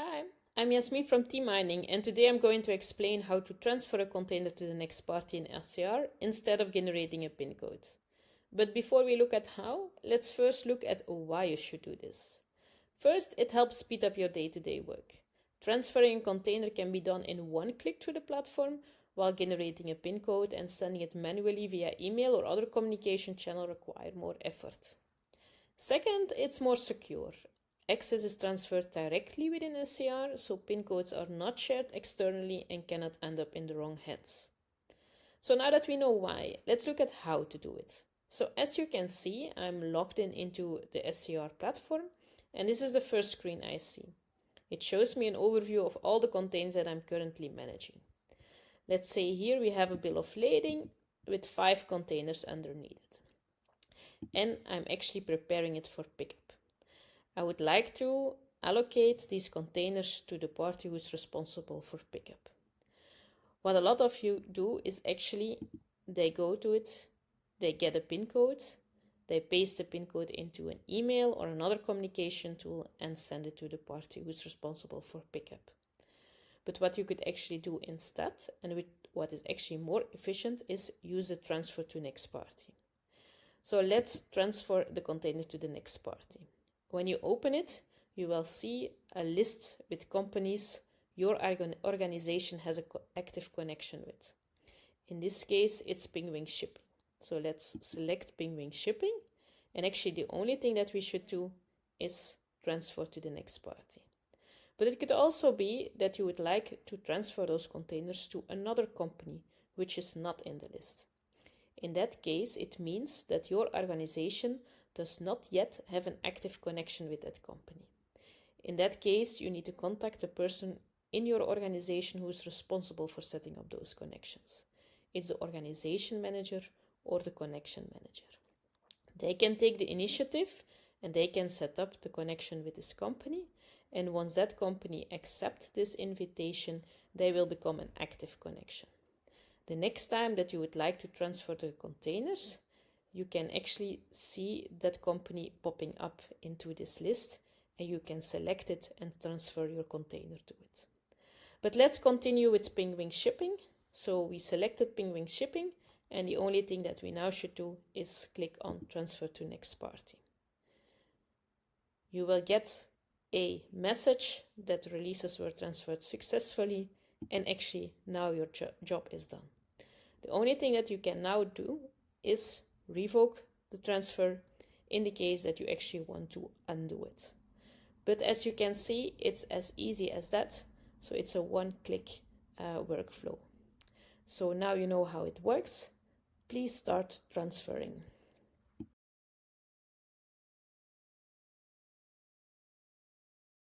Hi, I'm Yasmin from Team Mining, and today I'm going to explain how to transfer a container to the next party in SCR instead of generating a PIN code. But before we look at how, let's first look at why you should do this. First, it helps speed up your day-to-day work. Transferring a container can be done in one click through the platform, while generating a PIN code and sending it manually via email or other communication channel require more effort. Second, it's more secure. Access is transferred directly within SCR, so PIN codes are not shared externally and cannot end up in the wrong hands. So now that we know why, let's look at how to do it. So as you can see, I'm logged in into the SCR platform, and this is the first screen I see. It shows me an overview of all the containers that I'm currently managing. Let's say here we have a bill of lading with 5 containers underneath it. And I'm actually preparing it for pickup. I would like to allocate these containers to the party who's responsible for pickup. What a lot of you do is actually they go to it, they get a PIN code, they paste the PIN code into an email or another communication tool and send it to the party who's responsible for pickup. But what you could actually do instead, and what is actually more efficient, is use a transfer to next party. So let's transfer the container to the next party. When you open it, you will see a list with companies your organization has an active connection with. In this case, it's Penguin Shipping. So let's select Penguin Shipping. And actually the only thing that we should do is transfer to the next party. But it could also be that you would like to transfer those containers to another company, which is not in the list. In that case, it means that your organization does not yet have an active connection with that company. In that case, you need to contact the person in your organization who is responsible for setting up those connections. It's the organization manager or the connection manager. They can take the initiative and they can set up the connection with this company. And once that company accepts this invitation, they will become an active connection. The next time that you would like to transfer the containers, you can actually see that company popping up into this list and you can select it and transfer your container to it. But let's continue with Penguin Shipping. So we selected Penguin Shipping and the only thing that we now should do is click on transfer to next party. You will get a message that releases were transferred successfully and actually now your job is done. The only thing that you can now do is revoke the transfer in the case that you actually want to undo it. But as you can see, it's as easy as that. So it's a one-click workflow. So now you know how it works. Please start transferring.